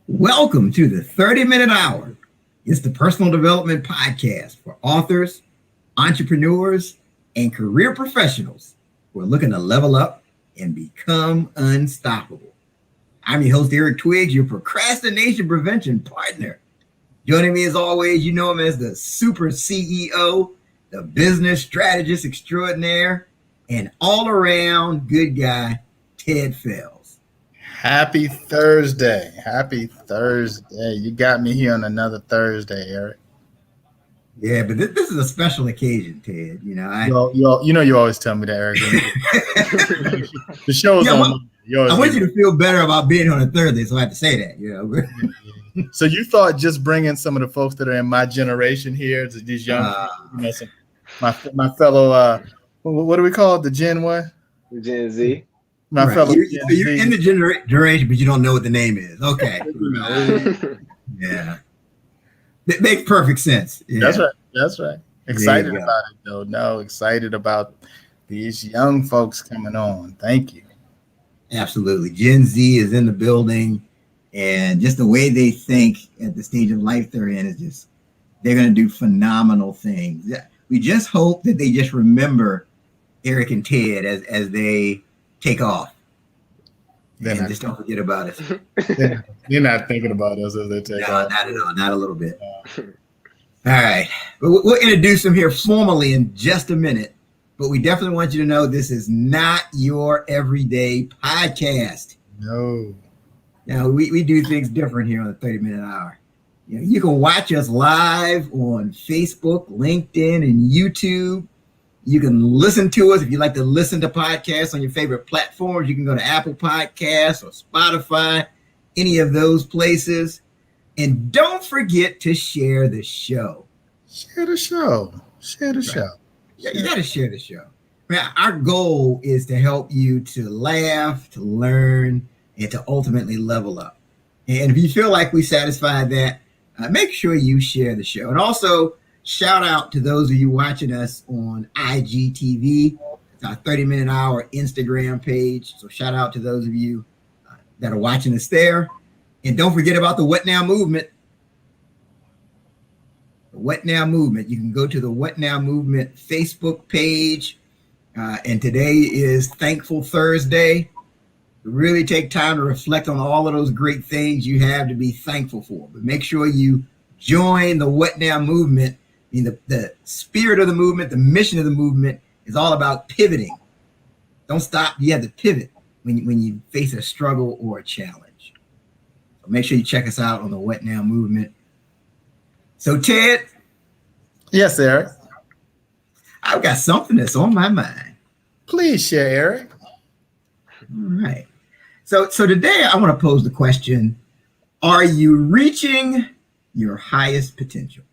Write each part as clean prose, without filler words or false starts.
Welcome to the 30-Minute Hour. It's the personal development podcast for authors, entrepreneurs, and career professionals who are looking to level up and become unstoppable. I'm your host, Eric Twiggs, your procrastination prevention partner. Joining me as always, you know him as the super CEO, the business strategist extraordinaire, and all-around good guy, Ted Fells. Happy Thursday. Happy Thursday. You got me here on another Thursday, Eric. Yeah, but this is a special occasion, Ted. You always tell me that, Eric. The show's on. I want you to feel better about being on a Thursday, so I have to say that. So you thought just bringing some of the folks that are in my generation here, these young, my fellow, what do we call it? The Gen what? The Gen Z. My fellow. You're in the generation, but you don't know what the name is. Okay. Yeah. It makes perfect sense. Yeah. That's right. Excited about it, though. No, excited about these young folks coming on. Thank you. Absolutely. Gen Z is in the building, and just the way they think at the stage of life they're in is just, they're going to do phenomenal things. We just hope that they just remember Eric and Ted as they take off. And just don't forget about us. You're not thinking about us as they take off. Not at all. Not a little bit. All right. We'll introduce them here formally in just a minute. But we definitely want you to know this is not your everyday podcast. No. Now, we do things different here on the 30-Minute Hour. You can watch us live on Facebook, LinkedIn, and YouTube. You can listen to us if you like to listen to podcasts on your favorite platforms. You can go to Apple Podcasts or Spotify, any of those places. And don't forget to share the show. Share the show. Share the show. Yeah, you got to share the show. Our goal is to help you to laugh, to learn, and to ultimately level up. And if you feel like we satisfied that, make sure you share the show. And also, shout out to those of you watching us on IGTV. It's our 30-Minute Hour Instagram page. So shout out to those of you that are watching us there. And don't forget about the What Now movement. The What Now movement. You can go to the What Now movement Facebook page. And today is Thankful Thursday. Really take time to reflect on all of those great things you have to be thankful for. But make sure you join the What Now movement. I mean, the spirit of the movement, the mission of the movement is all about pivoting. Don't stop. You have to pivot when you face a struggle or a challenge. So make sure you check us out on the What Now movement. So, Ted. Yes, Eric. I've got something that's on my mind. Please share, Eric. All right. So today I want to pose the question, are you reaching your highest potential?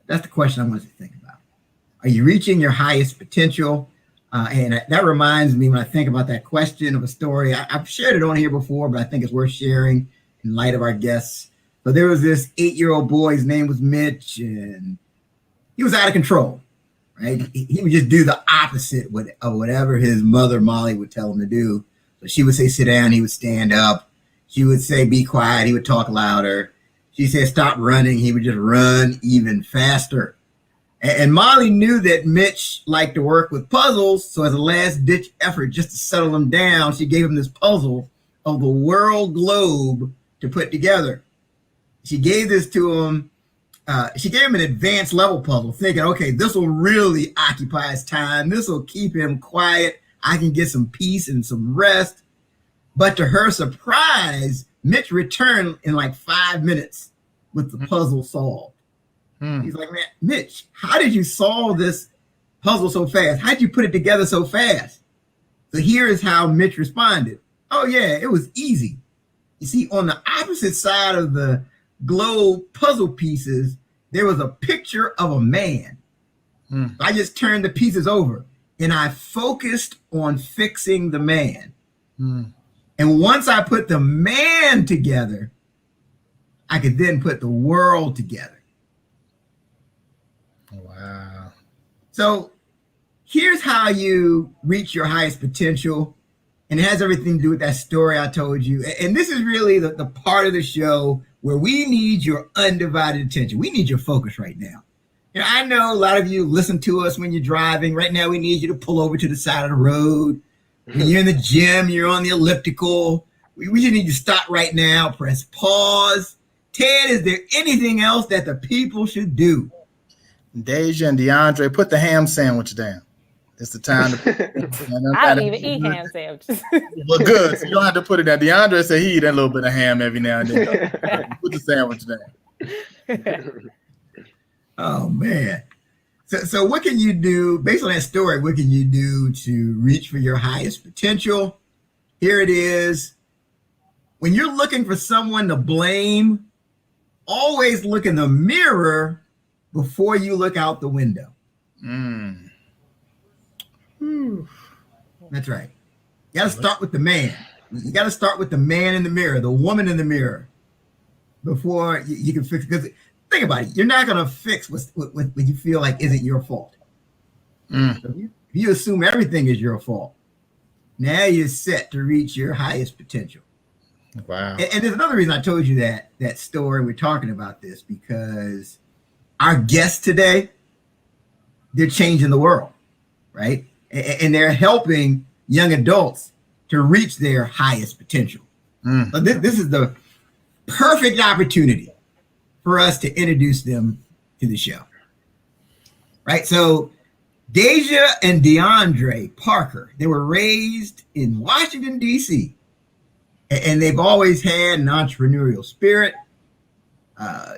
That's the question I want you to think about. Are you reaching your highest potential? And that reminds me, when I think about that question, of a story. I've shared it on here before, but I think it's worth sharing in light of our guests. So there was this 8-year-old boy. His name was Mitch, and he was out of control, right? He would just do the opposite of whatever his mother, Molly, would tell him to do. So she would say, sit down. He would stand up. She would say, be quiet. He would talk louder. She said, stop running. He would just run even faster. And Molly knew that Mitch liked to work with puzzles. So as a last ditch effort, just to settle him down, she gave him this puzzle of the world globe to put together. She gave this to him. She gave him an advanced level puzzle, thinking, okay, this will really occupy his time. This will keep him quiet. I can get some peace and some rest. But to her surprise, Mitch returned in like 5 minutes with the puzzle solved. He's like, man, Mitch, how did you solve this puzzle so fast? How'd you put it together so fast? So here is how Mitch responded. Oh, yeah, it was easy. You see, on the opposite side of the globe puzzle pieces, there was a picture of a man. I just turned the pieces over and I focused on fixing the man. And once I put the man together, I could then put the world together. Wow. So here's how you reach your highest potential. And it has everything to do with that story I told you. And this is really the part of the show where we need your undivided attention. We need your focus right now. I know a lot of you listen to us when you're driving. Right now, we need you to pull over to the side of the road. When you're in the gym, you're on the elliptical. We just need you to stop right now, press pause. Ted, is there anything else that the people should do? Deja and DeAndre, put the ham sandwich down. It's the time to I don't even eat ham sandwiches. Well, good. So you don't have to put it down. DeAndre said he eat a little bit of ham every now and then. Put the sandwich down. Oh, man. So what can you do, based on that story, what can you do to reach for your highest potential? Here it is. When you're looking for someone to blame, always look in the mirror before you look out the window. That's right. You got to start with the man. You got to start with the man in the mirror, the woman in the mirror, before you can fix it. Because think about it. You're not going to fix what you feel like isn't your fault. So if you assume everything is your fault, now you're set to reach your highest potential. Wow. And there's another reason I told you that story. We're talking about this because our guests today, they're changing the world, right? And they're helping young adults to reach their highest potential. So this is the perfect opportunity for us to introduce them to the show, right? So Deja and DeAndre Parker, they were raised in Washington, D.C., and they've always had an entrepreneurial spirit.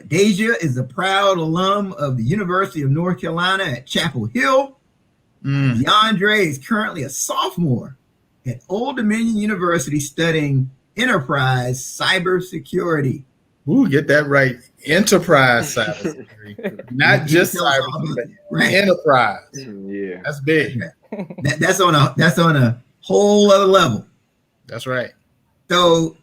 Deja is a proud alum of the University of North Carolina at Chapel Hill. DeAndre is currently a sophomore at Old Dominion University studying Enterprise Cybersecurity. Ooh, get that right. Enterprise Cybersecurity. Not just cybersecurity. Right. Enterprise. Yeah. That's big. That's on a whole other level. That's right. So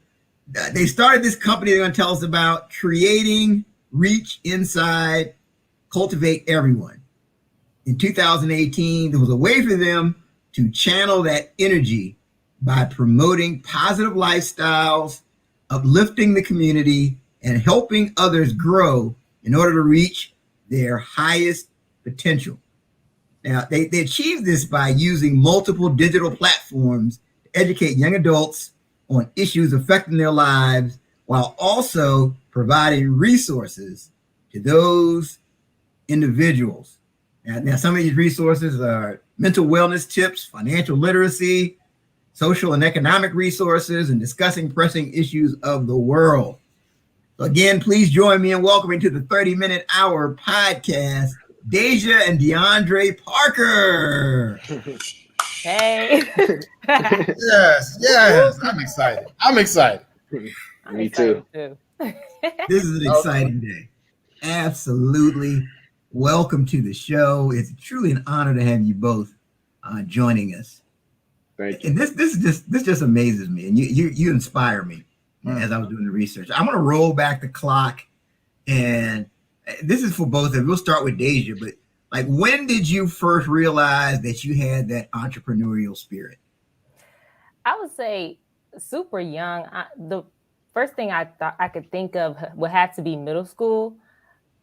they started this company they're going to tell us about, creating reach inside Cultivate Everyone. In 2018, there was a way for them to channel that energy by promoting positive lifestyles, uplifting the community, and helping others grow in order to reach their highest potential. Now, they achieved this by using multiple digital platforms to educate young adults on issues affecting their lives, while also providing resources to those individuals. Now, some of these resources are mental wellness tips, financial literacy, social and economic resources, and discussing pressing issues of the world. So again, please join me in welcoming to the 30-minute hour podcast, Deja and DeAndre Parker. Hey. Yes. I'm excited. Me too. This is an exciting day. Absolutely. Welcome to the show. It's truly an honor to have you both joining us. Thank you. And this just amazes me, and you inspire me as I was doing the research. I'm going to roll back the clock, and this is for both of you. We'll start with Deja, but like, when did you first realize that you had that entrepreneurial spirit? I would say super young. The first thing I thought I could think of would have to be middle school.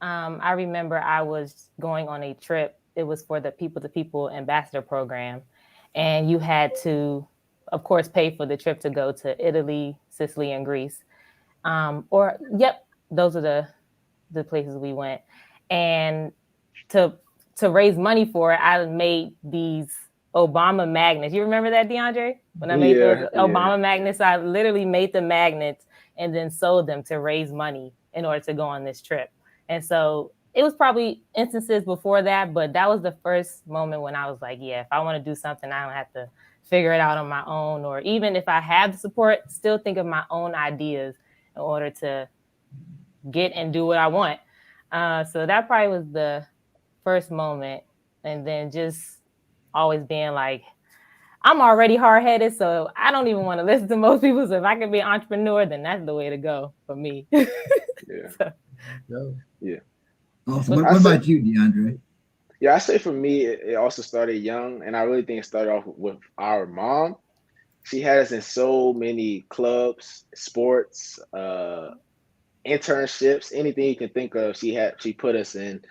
I remember I was going on a trip. It was for the People to People Ambassador Program. And you had to, of course, pay for the trip to go to Italy, Sicily, and Greece. Those are the places we went. And to raise money for it, I made these Obama magnets. You remember that, DeAndre? When I made those Obama magnets, I literally made the magnets and then sold them to raise money in order to go on this trip. And so it was probably instances before that, but that was the first moment when I was like, yeah, if I want to do something, I don't have to figure it out on my own. Or even if I have the support, still think of my own ideas in order to get and do what I want. So that probably was the first moment. And then just always being like, I'm already hard-headed, so I don't even want to listen to most people. So if I can be an entrepreneur, then that's the way to go for me. Yeah. Awesome. What about you, DeAndre? Yeah, I say for me, it also started young, and I really think it started off with our mom. she had us in so many clubs, sports, internships, anything you can think of. She put us in,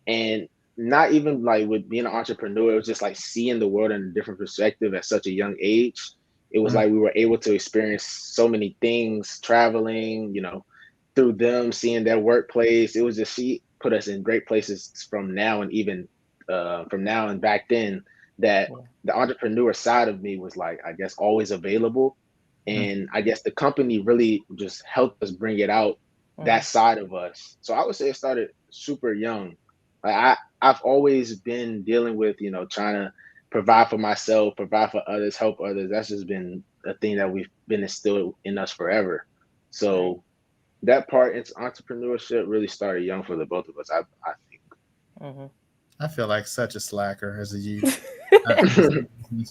and not even like with being an entrepreneur, it was just like seeing the world in a different perspective at such a young age. It was like we were able to experience so many things, traveling, through them, seeing their workplace. It was just, she put us in great places from now and even from now and back then, that the entrepreneur side of me was like, I guess, always available. And I guess the company really just helped us bring it out, that side of us. So I would say it started super young. Like I've always been dealing with, trying to provide for myself, provide for others, help others. That's just been a thing that we've been instilled in us forever. So that part, it's entrepreneurship, really started young for the both of us, I think. I feel like such a slacker as a youth.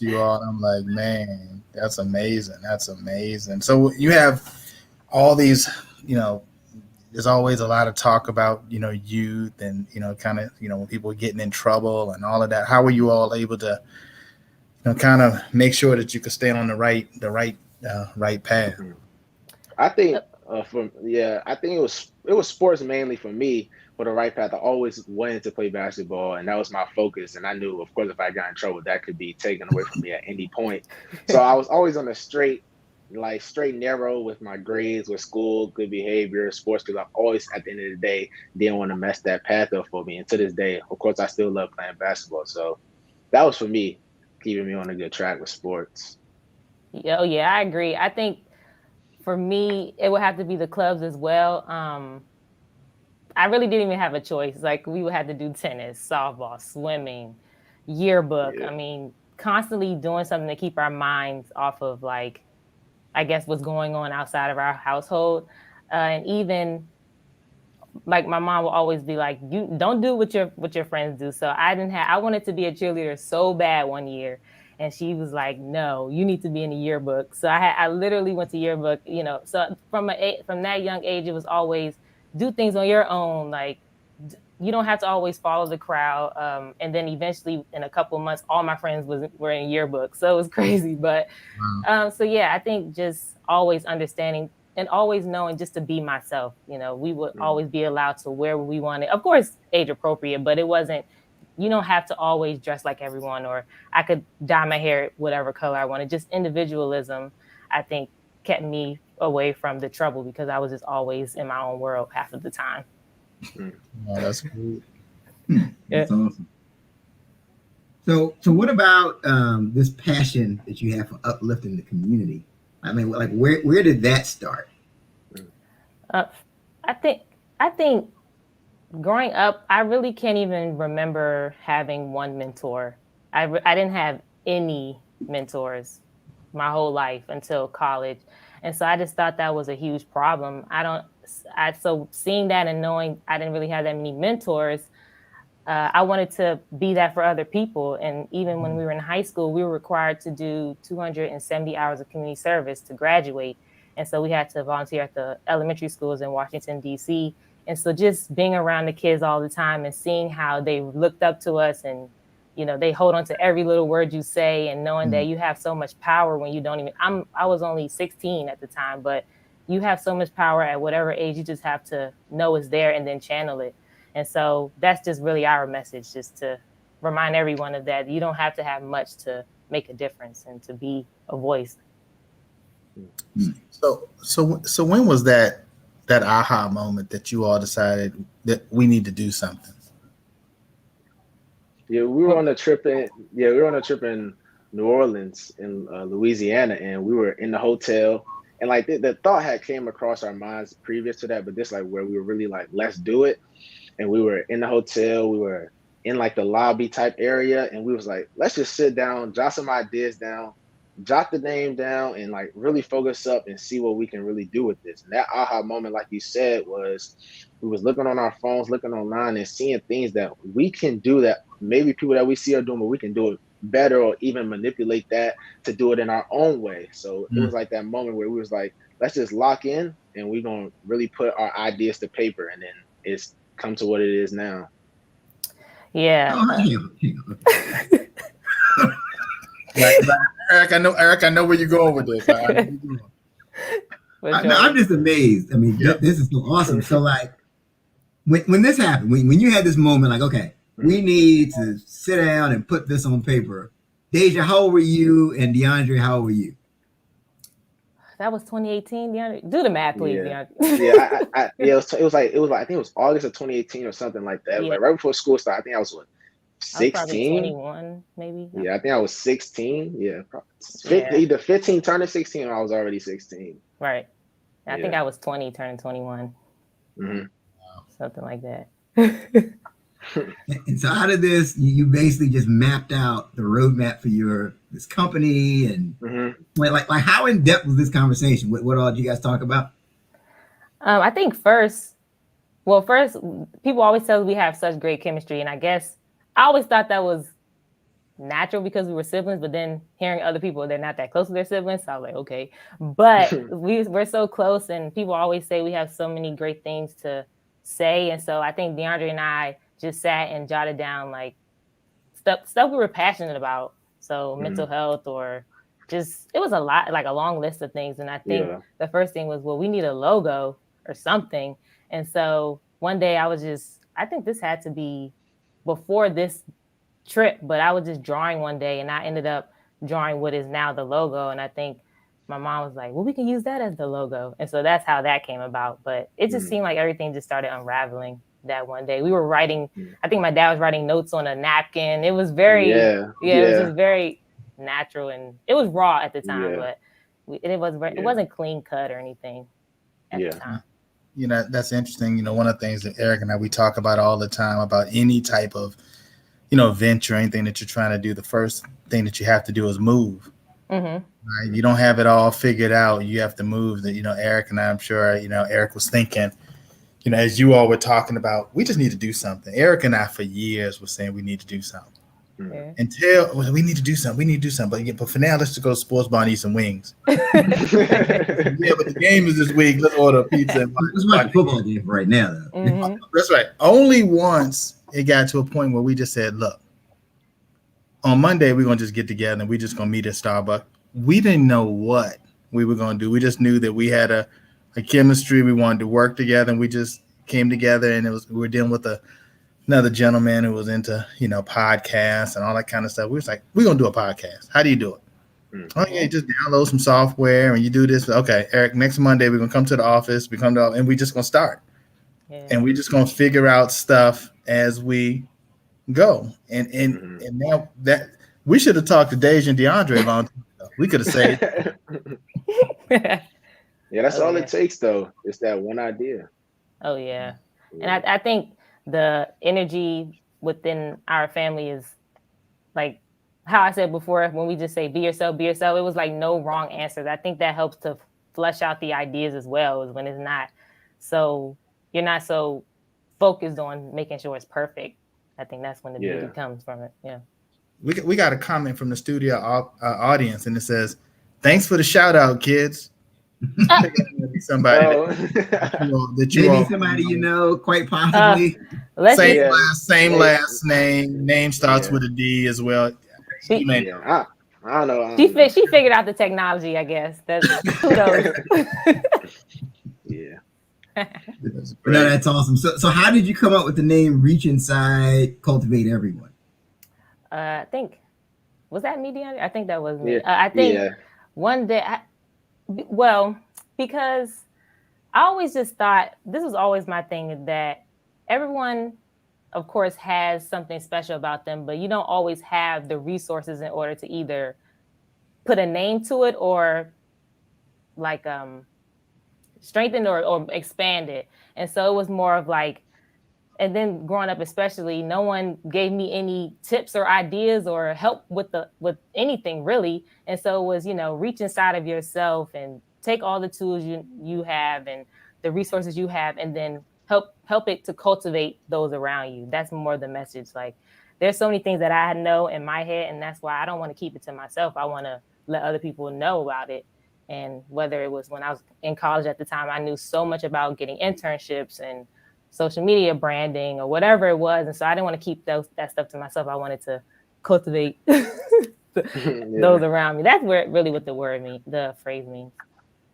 You all, I'm like, man, that's amazing. That's amazing. So you have all these, there's always a lot of talk about, youth and, kind of, when people are getting in trouble and all of that. How were you all able to, kind of make sure that you could stay on the right path? I think I think it was sports mainly for me, for the right path. I always wanted to play basketball, and that was my focus. And I knew, of course, if I got in trouble, that could be taken away from me at any point. So I was always on a straight narrow with my grades, with school, good behavior, sports, because I've always, at the end of the day, didn't want to mess that path up for me. And to this day, of course, I still love playing basketball. So that was for me, keeping me on a good track with sports. Oh yeah, I agree. I think for me, it would have to be the clubs as well. I really didn't even have a choice. Like, we would have to do tennis, softball, swimming, yearbook. Yeah. I mean, constantly doing something to keep our minds off of, like, I guess, what's going on outside of our household. And even like, my mom will always be like, you don't do what your friends do. So I wanted to be a cheerleader so bad one year. And she was like, no, you need to be in the yearbook. So I literally went to yearbook, so from that young age, it was always do things on your own. Like, you don't have to always follow the crowd. And then eventually, in a couple of months, all my friends were in yearbook. So it was crazy. But so yeah, I think just always understanding and always knowing just to be myself. We would always be allowed to wear what we wanted. Of course, age appropriate, but it wasn't, you don't have to always dress like everyone, or I could dye my hair whatever color I wanted. Just individualism, I think, kept me away from the trouble, because I was just always in my own world half of the time. Oh, that's great. That's awesome. So what about this passion that you have for uplifting the community? I mean, like, where did that start? I think growing up, I really can't even remember having one mentor. I didn't have any mentors my whole life until college. And so I just thought that was a huge problem. So seeing that and knowing I didn't really have that many mentors, I wanted to be that for other people. And even when we were in high school, we were required to do 270 hours of community service to graduate. And so we had to volunteer at the elementary schools in Washington, D.C. And so just being around the kids all the time and seeing how they looked up to us, and, they hold on to every little word you say, and knowing that you have so much power when you don't even, I was only 16 at the time, but you have so much power at whatever age. You just have to know it's there and then channel it. And so that's just really our message, just to remind everyone of that. You don't have to have much to make a difference and to be a voice. So when was that aha moment that you all decided that we need to do something? Yeah, we were on a trip in New Orleans, in Louisiana, and we were in the hotel, and like the thought had came across our minds previous to that, but this, like, where we were really like, let's do it. And we were in the hotel, we were in like the lobby type area, and we was like, let's just sit down, jot some ideas down, jot the name down, and like really focus up and see what we can really do with this. And that aha moment, like you said, was we was looking on our phones, looking online, and seeing things that we can do that maybe people that we see are doing, but we can do it better, or even manipulate that to do it in our own way. So it was like that moment where we was like, let's just lock in, and we're gonna really put our ideas to paper, and then it's come to what it is now. Yeah. Eric, I know where you're going with this. I know where you're going. I'm just amazed. I mean, this is so awesome. So like, when this happened, when you had this moment, like, okay, we need to sit down and put this on paper. Deja, how old were you? And DeAndre, how old were you? That was 2018, DeAndre. Do the math, please, DeAndre. It was like I think it was August of 2018 or something like that. Like right before school started. I think I was 16, 21, maybe. Yeah, I think I was 16. Yeah, either 15 turning 16 or I was already 16. Right. I think I was 20 turning 21. Mm-hmm. Something like that. And so out of this, you basically just mapped out the roadmap for this company, and like how in depth was this conversation? What all did you guys talk about? I think first, people always tell us we have such great chemistry, and I guess I always thought that was natural because we were siblings. But then hearing other people, they're not that close to their siblings, so I was like, okay. But we're so close, and people always say we have so many great things to say, and so I think DeAndre and I just sat and jotted down like stuff we were passionate about. So mental health, or just, it was a lot, like a long list of things. And I think the first thing was, well, we need a logo or something. And so one day I think this had to be before this trip, but I was just drawing one day and I ended up drawing what is now the logo. And I think my mom was like, well, we can use that as the logo. And so that's how that came about. But it just seemed like everything just started unraveling that one day. We were writing, I think my dad was writing notes on a napkin. It was very, it was just very natural, and it was raw at the time, but it wasn't clean cut or anything at the time. You know, that's interesting. You know, one of the things that Eric and I, we talk about all the time about any type of, venture, anything that you're trying to do, the first thing that you have to do is move. Right? You don't have it all figured out. You have to move. That, Eric and I, I'm sure, Eric was thinking, as you all were talking about, we just need to do something. Eric and I for years were saying we need to do something. Until we need to do something. But for now, let's just go to sports bar and eat some wings. But the game is this week. Let's order a pizza. Let's watch the football game right now, though. That's right. Only once it got to a point where we just said, look, on Monday, we're going to just get together and we're just going to meet at Starbucks. We didn't know what we were going to do. We just knew that we had a chemistry. We wanted to work together, and we just came together, and we were dealing with another gentleman who was into, podcasts and all that kind of stuff. We was like, we're going to do a podcast. How do you do it? Oh, yeah, just download some software and you do this. Okay, Eric, next Monday, we're going to come to the office. And we're just going to start. And we're just going to figure out stuff as we go. And now that we should have talked to Deja and DeAndre a long time ago. We could have said. That's all it takes, though. It's that one idea. Oh, yeah. And I think the energy within our family is like how I said before, when we just say be yourself, it was like no wrong answers. I think that helps to flesh out the ideas as well, is when it's not so, you're not so focused on making sure it's perfect. I think that's when the beauty comes from it. Yeah. We got a comment from the studio audience, and it says, "Thanks for the shout out, kids." Somebody that you maybe somebody quite possibly same last name. Name starts with a D as well. I don't know. She figured out the technology, I guess. That's who knows. No, that's awesome. So how did you come up with the name Reach Inside, Cultivate Everyone? I think, was that me, DeAndre? I think that was me. I think one day, because I always just thought, this was always my thing, that everyone, of course, has something special about them, but you don't always have the resources in order to either put a name to it or like strengthen or expand it. And so it was more of like, and then growing up especially, no one gave me any tips or ideas or help with anything really. And so it was, reach inside of yourself and take all the tools you have and the resources you have, and then help it to cultivate those around you. That's more the message. Like, there's so many things that I know in my head, and that's why I don't want to keep it to myself. I want to let other people know about it. And whether it was when I was in college at the time, I knew so much about getting internships and social media branding or whatever it was. And so I didn't want to keep that stuff to myself. I wanted to cultivate those around me. That's really what the phrase means.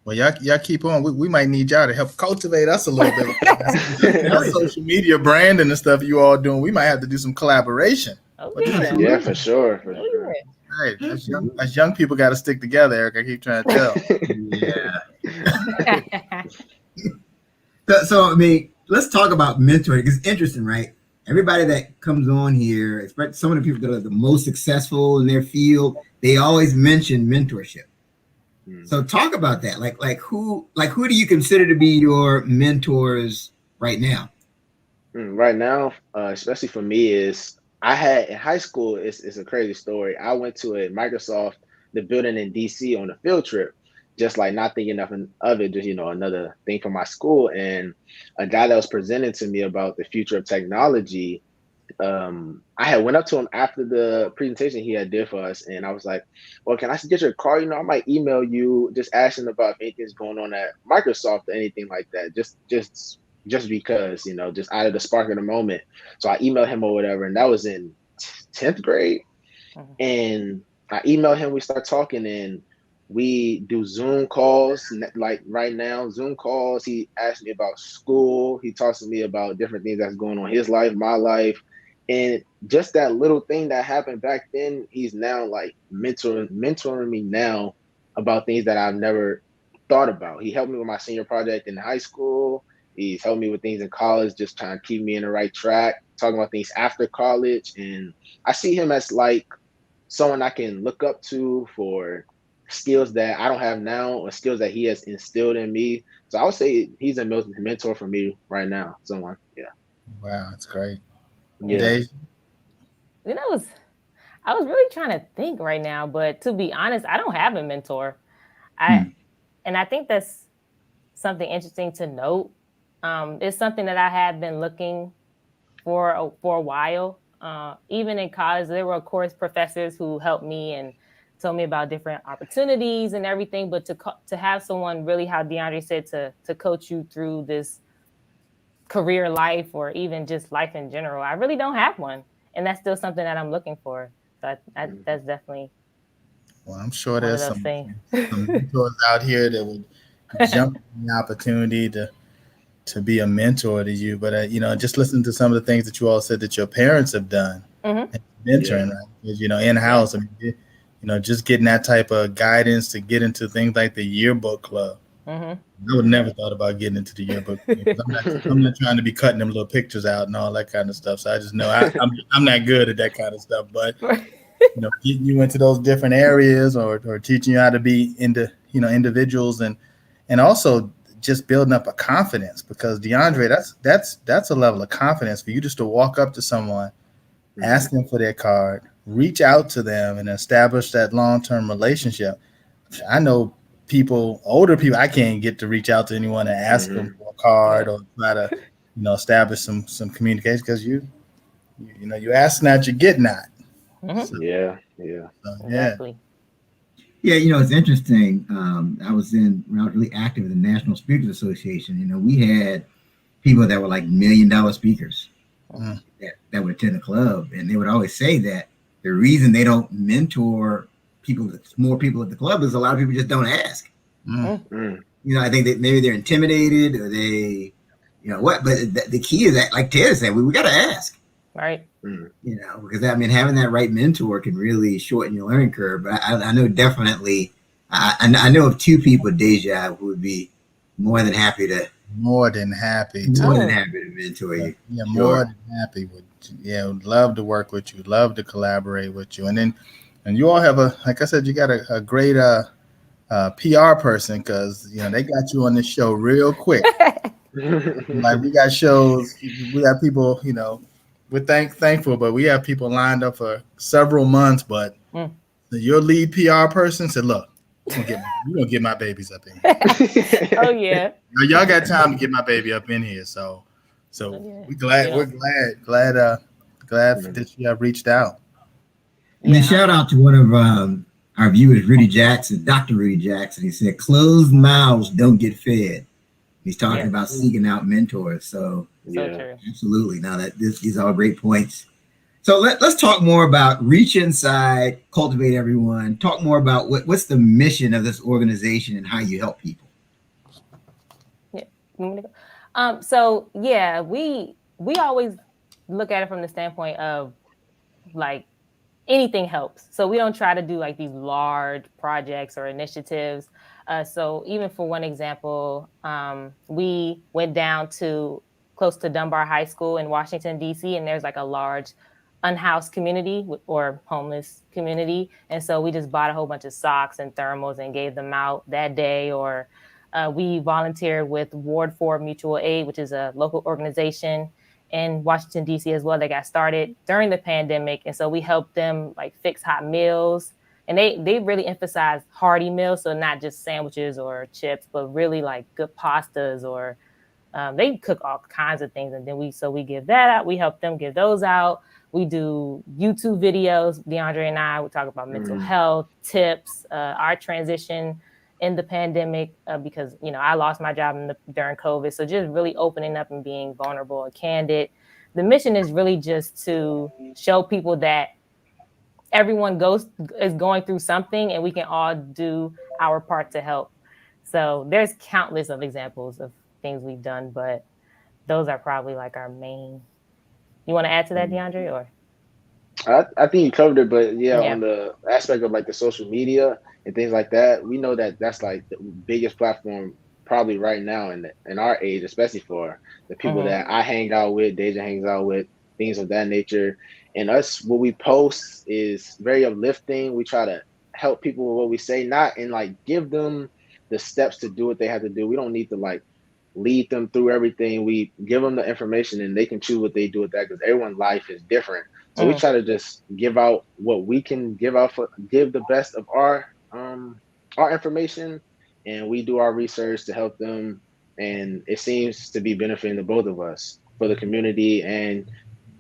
Well, y'all keep on. We might need y'all to help cultivate us a little bit. That social media branding and stuff you all doing. We might have to do some collaboration. Oh, yeah, for sure. Right, as young people got to stick together, Eric. I keep trying to tell. Yeah. So I mean, let's talk about mentoring. It's interesting, right? Everybody that comes on here, especially some of the people that are the most successful in their field, they always mention mentorship. So talk about that. Like who do you consider to be your mentors right now? Right now, especially for me, is I had in high school. It's a crazy story. I went to a Microsoft, the building in DC on a field trip, just like not thinking nothing of it, just another thing for my school. And a guy that was presenting to me about the future of technology, I had went up to him after the presentation he had did for us, and I was like, well, can I get your card? I might email you just asking about if anything's going on at Microsoft or anything like that, just because, just out of the spark of the moment. So I emailed him or whatever, and that was in 10th grade. And I emailed him, we start talking, and we do Zoom calls, like right now, Zoom calls. He asked me about school. He talks to me about different things that's going on in his life, my life. And just that little thing that happened back then, he's now like mentoring me now about things that I've never thought about. He helped me with my senior project in high school. He's helped me with things in college, just trying to keep me in the right track, talking about things after college. And I see him as like someone I can look up to for skills that I don't have now or skills that he has instilled in me. So I would say he's a mentor for me right now. Someone, yeah. Wow, that's great. Yeah. I was really trying to think right now, but to be honest, I don't have a mentor. And I think that's something interesting to note. It's something that I have been looking for a while. Even in college, there were, of course, professors who helped me and told me about different opportunities and everything. But to have someone really, how DeAndre said, to coach you through this career life or even just life in general, I really don't have one. And that's still something that I'm looking for. So that's definitely. Well, I'm sure there's some mentors out here that would jump on the opportunity to be a mentor to you. But, just listen to some of the things that you all said that your parents have done. And mentoring, right? Because, in-house, I mean, just getting that type of guidance to get into things like the yearbook club. I would never thought about getting into the yearbook. I'm not trying to be cutting them little pictures out and all that kind of stuff. So I just know I'm not good at that kind of stuff. But getting you into those different areas or teaching you how to be into individuals and also just building up a confidence, because DeAndre, that's a level of confidence for you just to walk up to someone, ask them for their card, reach out to them, and establish that long-term relationship. I know older people, I can't get to reach out to anyone and ask them for a card or try to, establish some communication, because you ask not, you get not. So, yeah. Exactly. Yeah, it's interesting. When I was really active in the National Speakers Association, we had people that were like $1 million speakers that would attend the club, and they would always say that the reason they don't mentor more people at the club is a lot of people just don't ask. I think that maybe they're intimidated or they, but the key is that, like Ted said, we got to ask. Right. Because having that right mentor can really shorten your learning curve. But I know definitely, I know of two people, Deja, who would be more than happy to mentor you. Yeah, more than happy would love to work with you, love to collaborate with you. And you all have like I said, you got a great PR person, because they got you on this show real quick. Like, we got shows, we got people, we're thankful, but we have people lined up for several months. But your lead PR person said, "Look, we're gonna get my babies up in here." Oh yeah. Y'all got time to get my baby up in here. So we're glad that you have reached out. And then shout out to one of our viewers, Rudy Jackson, Dr. Rudy Jackson. He said, "Closed mouths don't get fed." He's talking about seeking out mentors. So true. Absolutely. Now these are all great points. So let's talk more about Reach Inside, Cultivate Everyone. Talk more about what's the mission of this organization and how you help people. Yeah. So yeah, we always look at it from the standpoint of like anything helps. So we don't try to do like these large projects or initiatives. So even for one example, we went down to close to Dunbar High School in Washington, D.C., and there's like a large unhoused community or homeless community. And so we just bought a whole bunch of socks and thermals and gave them out that day. Or we volunteered with Ward 4 Mutual Aid, which is a local organization in Washington, D.C. as well. They got started during the pandemic. And so we helped them like fix hot meals. And they really emphasize hearty meals. So not just sandwiches or chips, but really like good pastas or they cook all kinds of things. And then we give that out. We help them give those out. We do YouTube videos. DeAndre and I, we talk about mental health tips, our transition in the pandemic, because, you know, I lost my job during COVID. So just really opening up and being vulnerable and candid. The mission is really just to show people that everyone is going through something and we can all do our part to help. So there's countless of examples of things we've done, but those are probably like our main. You want to add to that, DeAndre, or? I think you covered it, but yeah, on the aspect of like the social media and things like that, we know that that's like the biggest platform probably right now in our age, especially for the people that I hang out with, Deja hangs out with, things of that nature. And us, what we post is very uplifting. We try to help people with what we say, not and like give them the steps to do what they have to do. We don't need to like lead them through everything. We give them the information and they can choose what they do with that, because everyone's life is different. So we try to just give out what we can give out, give the best of our information, and we do our research to help them. And it seems to be benefiting to both of us for the community and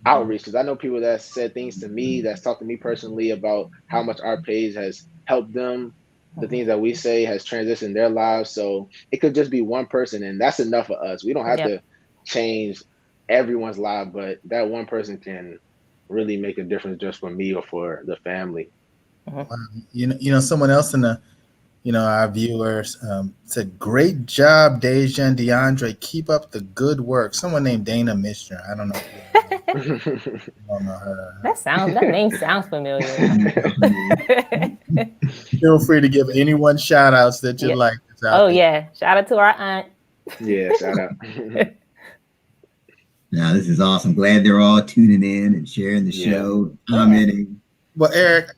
outreach. Because I know people that said things to me, that's talked to me personally about how much our page has helped them. The things that we say has transitioned their lives. So it could just be one person, and that's enough for us. We don't have to change everyone's life, but that one person can really make a difference just for me or for the family. You know, someone else in the, our viewers said, "Great job, Deja and DeAndre. Keep up the good work." Someone named Dana Mishner. I don't know. I don't know her. That name sounds familiar. Feel free to give anyone shout outs that you like. Yeah. Shout out to our aunt. Yeah, shout out. Now, this is awesome. Glad they're all tuning in and sharing the show, commenting. Well, Eric,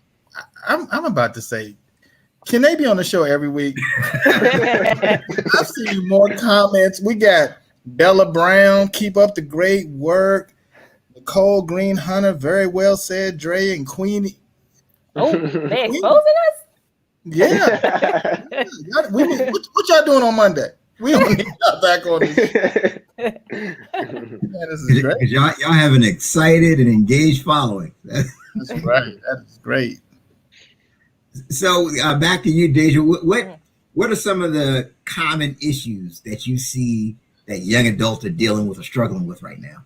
I'm about to say, can they be on the show every week? I see more comments. We got Bella Brown, keep up the great work. Nicole Green Hunter, very well said. Dre and Queenie. Oh, they exposing us? Yeah. What y'all doing on Monday? We don't need y'all back on this. Man, this is great. Y'all have an excited and engaged following. That's right. That is great. So back to you, Deja. What are some of the common issues that you see that young adults are dealing with or struggling with right now?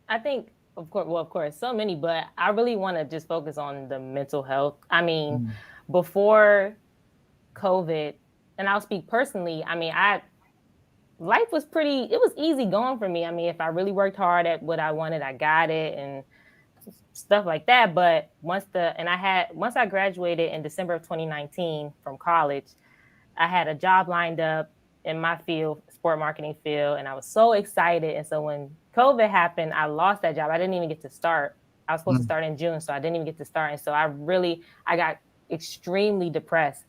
I think, of course, so many, but I really want to just focus on the mental health. I mean, before COVID, and I'll speak personally, I mean, life was it was easy going for me. I mean, if I really worked hard at what I wanted, I got it and stuff like that. But once I graduated in December of 2019 from college, I had a job lined up in my field, sport marketing field, and I was so excited. And so when COVID happened, I lost that job. I didn't even get to start. I was supposed to start in June, so I didn't even get to start. And so I got extremely depressed.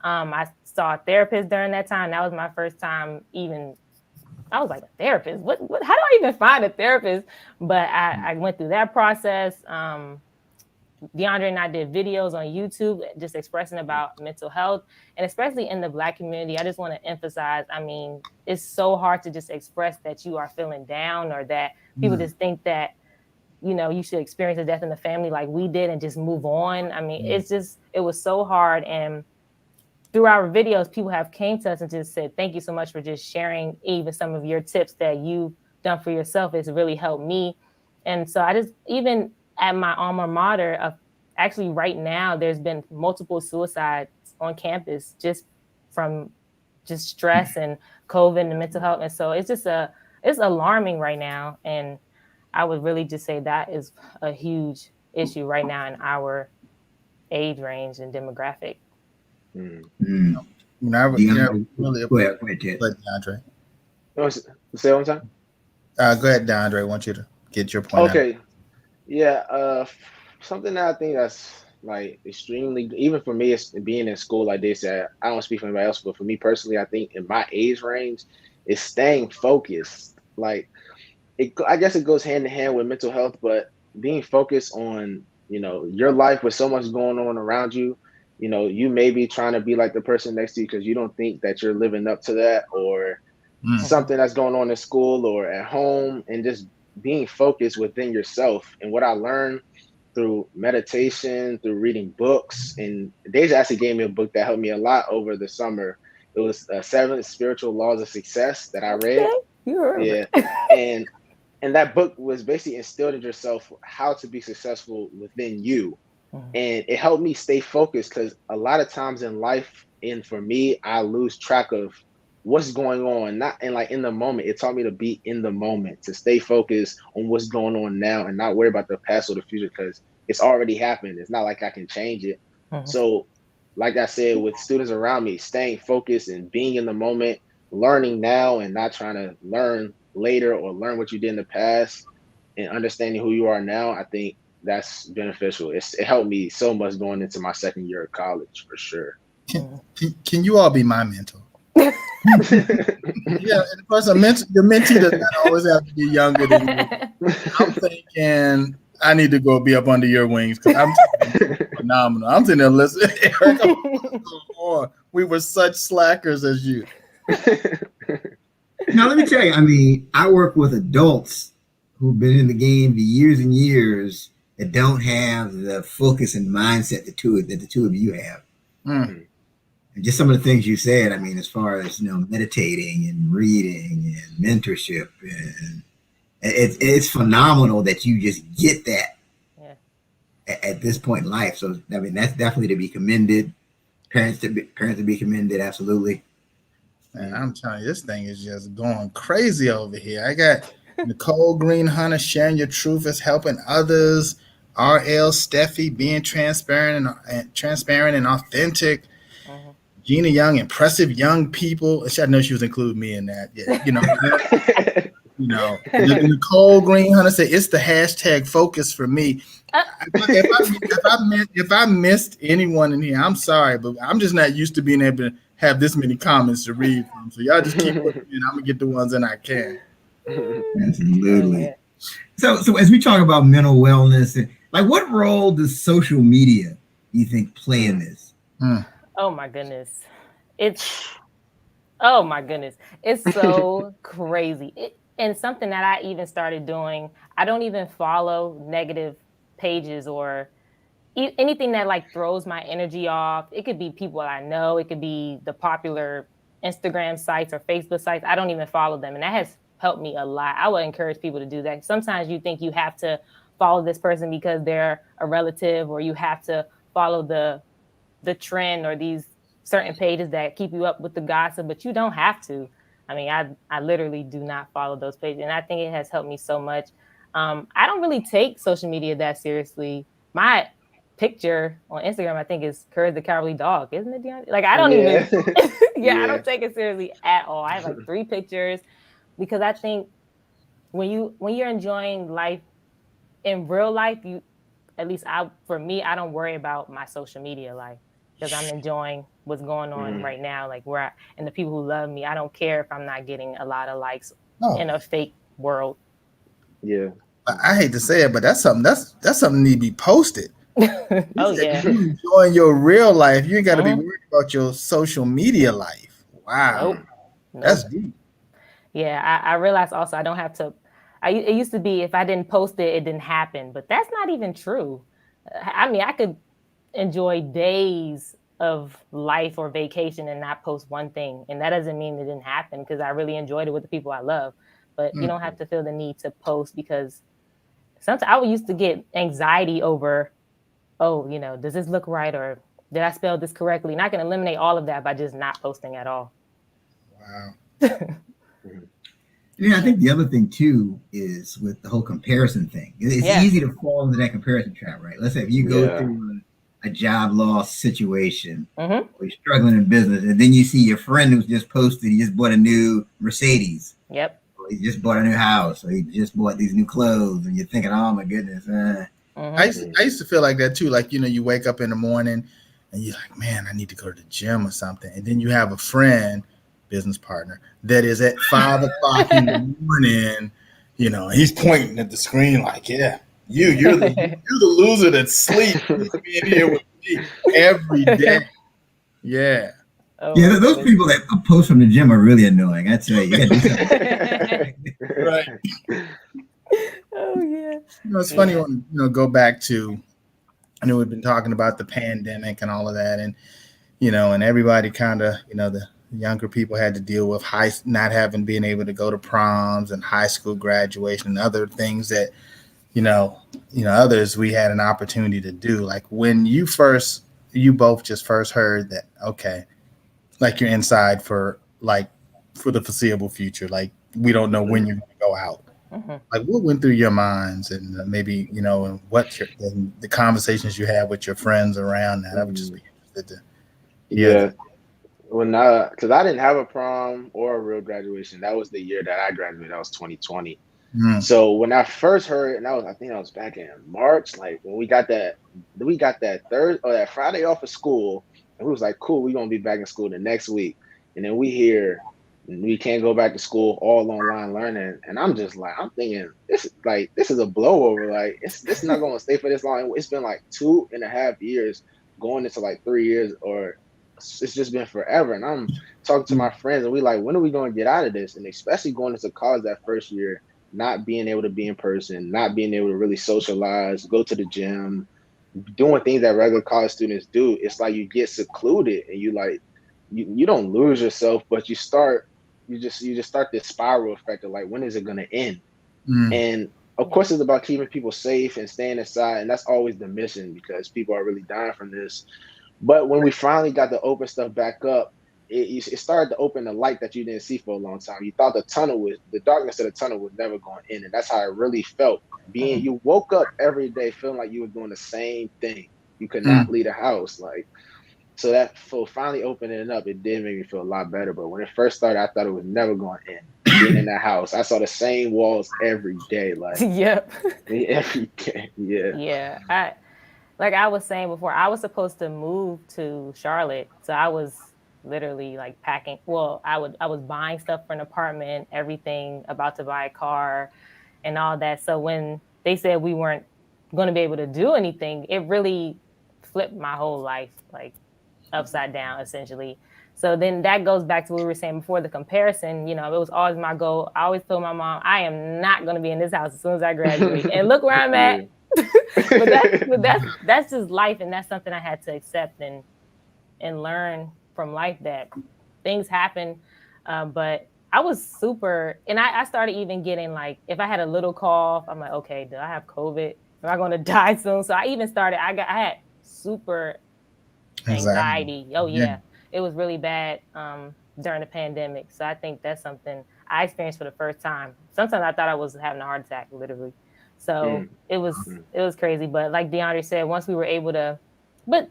I saw a therapist during that time. That was my first time I was like, a therapist? What? How do I even find a therapist? But I went through that process. DeAndre and I did videos on YouTube just expressing about mental health, and especially in the Black community. I just want to emphasize, I mean, it's so hard to just express that you are feeling down, or that people just think that, you should experience a death in the family like we did and just move on. I mean, it was so hard. And through our videos, people have came to us and just said, thank you so much for just sharing even some of your tips that you've done for yourself. It's really helped me. And so I just, even at my alma mater, actually right now, there's been multiple suicides on campus just from just stress and COVID and mental health. And so it's alarming right now. And I would really just say that is a huge issue right now in our age range and demographic. Mm. Really Go ahead, Ted. DeAndre. Say one time. Go ahead, DeAndre. I want you to get your point. Okay. Yeah. Something that I think that's like extremely, even for me, it's being in school like this. I don't speak for anybody else, but for me personally, I think in my age range, is staying focused. Like, I guess it goes hand in hand with mental health, but being focused on, your life with so much going on around you. You may be trying to be like the person next to you because you don't think that you're living up to that, or something that's going on in school or at home, and just being focused within yourself. And what I learned through meditation, through reading books, and Deja actually gave me a book that helped me a lot over the summer. It was 7 Spiritual Laws of Success that I read. Yeah. And that book was basically instilled in yourself how to be successful within you. And it helped me stay focused, because a lot of times in life, and for me, I lose track of what's going on, not in like in the moment. It taught me to be in the moment, to stay focused on what's going on now and not worry about the past or the future, because it's already happened. It's not like I can change it. So like I said, with students around me, staying focused and being in the moment, learning now and not trying to learn later or learn what you did in the past, and understanding who you are now, I think that's beneficial. It helped me so much going into my second year of college, for sure. Can you all be my mentor? Yeah, and of course, your mentee does not always have to be younger than you. I'm thinking I need to go be up under your wings, because I'm phenomenal. I'm sitting there listening. Eric, we were such slackers as you. Now, let me tell you, I mean, I work with adults who've been in the game for years and years that don't have the focus and mindset that the two of you have. And just some of the things you said, I mean, as far as, meditating and reading and mentorship, and it's phenomenal that you just get that at this point in life. So, I mean, that's definitely to be commended. Parents to be commended, absolutely. Man, I'm telling you, this thing is just going crazy over here. I got Nicole Green Hunter, sharing your truth is helping others. R.L. Steffi, being transparent and authentic. Gina Young, impressive young people. I know she was including me in that. Yeah, Nicole Green Hunter said it's the hashtag focus for me. If I missed anyone in here, I'm sorry, but I'm just not used to being able to have this many comments to read from. So y'all just keep looking, and I'm gonna get the ones that I can. Absolutely. So as we talk about mental wellness, like, what role does social media, do you think, play in this? Oh my goodness. It's so crazy. And something that I even started doing, I don't even follow negative pages or anything that like throws my energy off. It could be people I know. It could be the popular Instagram sites or Facebook sites. I don't even follow them. And that has helped me a lot. I would encourage people to do that. Sometimes you think you have to follow this person because they're a relative, or you have to follow the trend or these certain pages that keep you up with the gossip, but you don't have to. I mean, I literally do not follow those pages. And I think it has helped me so much. I don't really take social media that seriously. My picture on Instagram, I think, is Courage the Cowardly Dog, isn't it, DeAndre? Like, I don't even, I don't take it seriously at all. I have like 3 pictures, because I think when you're enjoying life in real life, for me, I don't worry about my social media life, because I'm enjoying what's going on right now, like and the people who love me. I don't care if I'm not getting a lot of likes in a fake world. Yeah. I hate to say it, but that's something that need to be posted. Oh yeah. You enjoying your real life. You ain't got to be worried about your social media life. Wow. Nope. That's deep. Yeah, I realized also I don't have to. It used to be if I didn't post it, it didn't happen, but that's not even true. I mean, I could enjoy days of life or vacation and not post one thing, and that doesn't mean it didn't happen, because I really enjoyed it with the people I love. But you don't have to feel the need to post, because sometimes I used to get anxiety over, oh, does this look right? Or did I spell this correctly? And I can eliminate all of that by just not posting at all. Wow. I think the other thing too is with the whole comparison thing. It's easy to fall into that comparison trap, right? Let's say if you go through a job loss situation, or you're struggling in business, and then you see your friend who's just posted, he just bought a new Mercedes. Yep. Or he just bought a new house, or he just bought these new clothes, and you're thinking, oh my goodness. I used to feel like that too. Like, you wake up in the morning and you're like, man, I need to go to the gym or something. And then you have a friend, business partner, that is at 5 o'clock in the morning, and he's pointing at the screen like, yeah, you're the loser that sleeps being here with me every day. Yeah. Those people that post from the gym are really annoying. I tell you. Right. Oh yeah. It's funny when go back to, I know we've been talking about the pandemic and all of that, and and everybody kind of the younger people had to deal with not being able to go to proms and high school graduation and other things that others we had an opportunity to do. Like when you both just first heard that, okay, like you're inside for the foreseeable future, like we don't know when you're going to go out. Like what went through your minds, and maybe and what and the conversations you had with your friends around that. I would just be interested to hear that. Because I didn't have a prom or a real graduation. That was the year that I graduated. That was 2020. So when I first heard, and I think I was back in March, like when we got that Thursday or that Friday off of school, and we was like, cool, we're gonna be back in school the next week, and then we hear we can't go back to school, all online learning, and I'm just like, I'm thinking this is a blowover. Like it's not gonna stay for this long. It's been like 2.5 years, going into like 3 years, or it's just been forever. And I'm talking to my friends, and we like, when are we going to get out of this? And especially going into college that first year, not being able to be in person, not being able to really socialize, go to the gym, doing things that regular college students do. It's like you get secluded, and you don't lose yourself, but you just start this spiral effect of like, when is it going to end? And of course, it's about keeping people safe and staying inside, and that's always the mission because people are really dying from this. But when we finally got to open stuff back up, it started to open the light that you didn't see for a long time. You thought the darkness of the tunnel was never going to end, and that's how it really felt. You woke up every day feeling like you were doing the same thing. You could not leave the house, so finally opening it up, it did make me feel a lot better. But when it first started, I thought it was never going to end. Being in the house, I saw the same walls every day, every day. Yeah. Like I was saying before, I was supposed to move to Charlotte. So I was literally like packing. Well, I was buying stuff for an apartment, everything, about to buy a car and all that. So when they said we weren't going to be able to do anything, it really flipped my whole life, like upside down, essentially. So then that goes back to what we were saying before, the comparison. It was always my goal. I always told my mom, I am not going to be in this house as soon as I graduate. And look where I'm at. but that's just life, and that's something I had to accept and learn from life, that things happen. But I was super, and I started even getting like, if I had a little cough, I'm like, okay, do I have COVID? Am I going to die soon? So I even started. I had super anxiety. Oh yeah, it was really bad during the pandemic. So I think that's something I experienced for the first time. Sometimes I thought I was having a heart attack, literally. So it was crazy. But like DeAndre said, once we were able to, but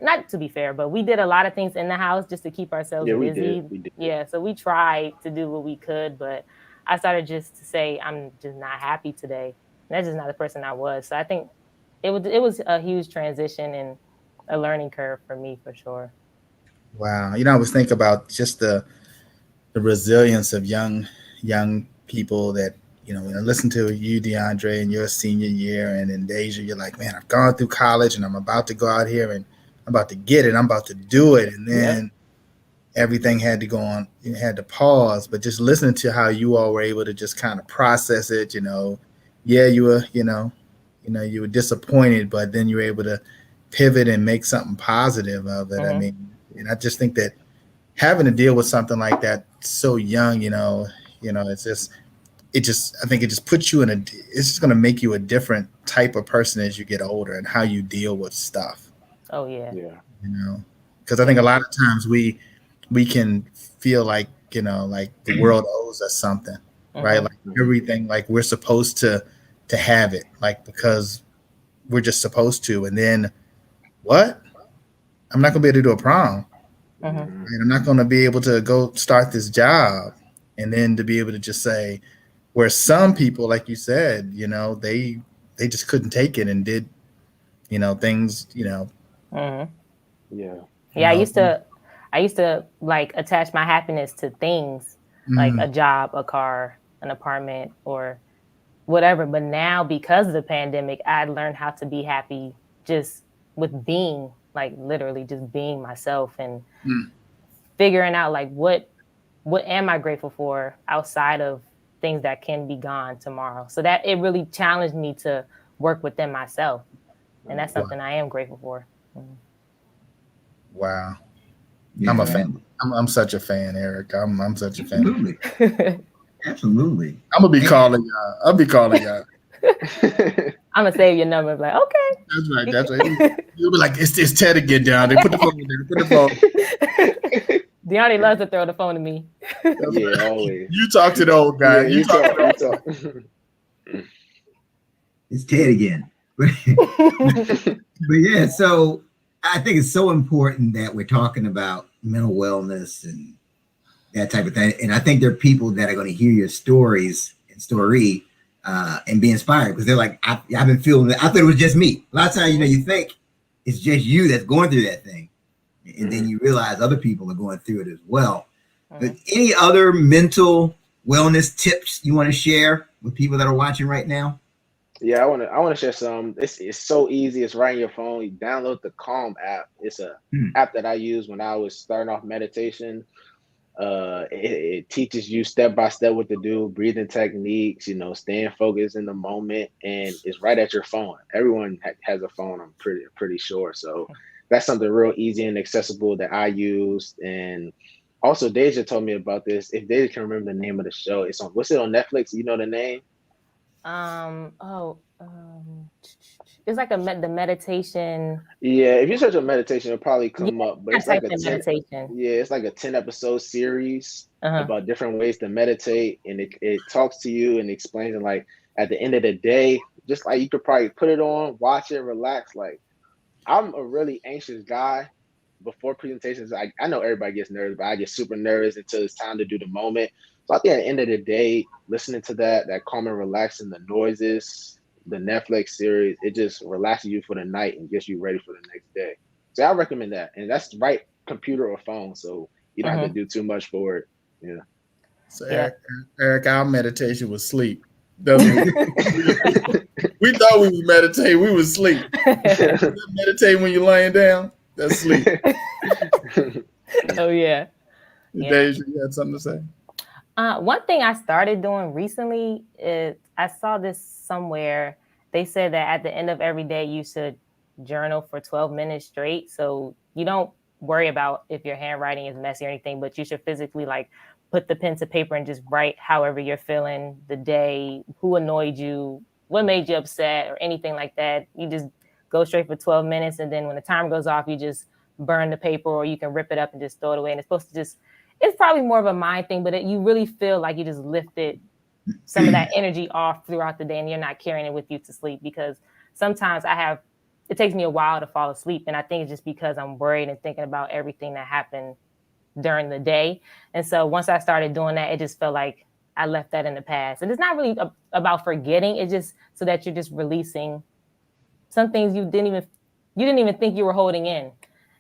not to be fair, but we did a lot of things in the house just to keep ourselves busy. We did. Yeah. So we tried to do what we could, but I started just to say, I'm just not happy today. And that's just not the person I was. So I think it was a huge transition and a learning curve for me, for sure. Wow. I was thinking about just the resilience of young people that, when I listen to you, DeAndre, in your senior year, and in Deja, you're like, man, I've gone through college and I'm about to go out here and I'm about to get it. I'm about to do it. And then everything had to go on, you had to pause. But just listening to how you all were able to just kind of process it, you were, you were disappointed, but then you were able to pivot and make something positive of it. I mean, and I just think that having to deal with something like that so young, it's just, I think it just puts you it's just going to make you a different type of person as you get older and how you deal with stuff. Oh yeah. Because I think a lot of times we can feel like, like the world owes us something, right? Like everything, like we're supposed to have it, like, because we're just supposed to. And then what? I'm not going to be able to do a prom. Right? I'm not going to be able to go start this job. And then to be able to just say, where some people, like you said, they just couldn't take it and did, things, Yeah. I used to like attach my happiness to things like a job, a car, an apartment, or whatever. But now, because of the pandemic, I learned how to be happy just with being, like, literally just being myself and figuring out, like, what am I grateful for outside of things that can be gone tomorrow. So that it really challenged me to work within myself. And that's something I am grateful for. Wow. Yeah, I'm a fan. I'm such a fan, Eric. I'm such a fan. Absolutely. Absolutely. I'm gonna be calling y'all. I'll be calling y'all. I'm gonna save your number. Like, okay. That's right. You'll be like, it's Ted again, down there. Put the phone there. Put the phone. DeAndre loves to throw the phone to me. Yeah, always. You talk to the old guy. Yeah, you talk. It's Ted again. But yeah, so I think it's so important that we're talking about mental wellness and that type of thing. And I think there are people that are going to hear your story and be inspired, because they're like, I've been feeling that. I thought it was just me. A lot of times, you think it's just you that's going through that thing. And then you realize other people are going through it as well. But any other mental wellness tips you want to share with people that are watching right now? Yeah, I want to share some. It's so easy. It's right in your phone. You download the Calm app. It's a app that I used when I was starting off meditation. It teaches you step by step what to do, breathing techniques, staying focused in the moment, and it's right at your phone. Everyone has a phone, I'm pretty sure. So that's something real easy and accessible that I used. And also, Deja told me about this. If Deja can remember the name of the show, what's it on Netflix? You know the name? It's like the meditation. Yeah, if you search on meditation, it'll probably come up. But it's like meditation. Yeah, it's like a 10-episode series about different ways to meditate, and it talks to you and explains it. Like at the end of the day, just like you could probably put it on, watch it, relax. Like I'm a really anxious guy. Before presentations, I know everybody gets nervous, but I get super nervous until it's time to do the moment. So I think at the end of the day, listening to that calm and relaxing, the noises, the Netflix series, it just relaxes you for the night and gets you ready for the next day. So I recommend that. And that's right, computer or phone. So you don't have to do too much for it. Yeah. So Eric, our meditation was sleep. We thought we was meditating. We was sleep. Meditating when you're laying down. That's sleep. Oh yeah. Deja, you had something to say? One thing I started doing recently is I saw this somewhere. They said that at the end of every day you should journal for 12 minutes straight. So you don't worry about if your handwriting is messy or anything, but you should physically like put the pen to paper and just write however you're feeling the day, who annoyed you, what made you upset, or anything like that. You just go straight for 12 minutes. And then when the timer goes off, you just burn the paper, or you can rip it up and just throw it away. And it's supposed to it's probably more of a mind thing, but you really feel like you just lifted some of that energy off throughout the day and you're not carrying it with you to sleep. Because sometimes it takes me a while to fall asleep. And I think it's just because I'm worried and thinking about everything that happened during the day. And so once I started doing that, it just felt like I left that in the past. And it's not really about forgetting. It's just so that you're just releasing some things you didn't even think you were holding in.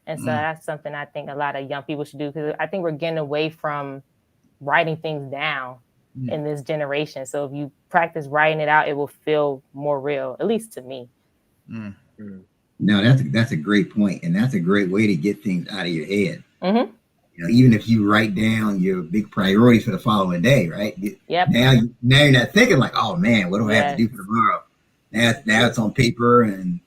And so that's something I think a lot of young people should do, because I think we're getting away from writing things down in this generation. So if you practice writing it out, it will feel more real, at least to me. No, that's a great point, and that's a great way to get things out of your head. Mm-hmm. Even if you write down your big priorities for the following day, right? Yep. Now you're not thinking like, oh man, what do I have to do for tomorrow? Now it's on paper, and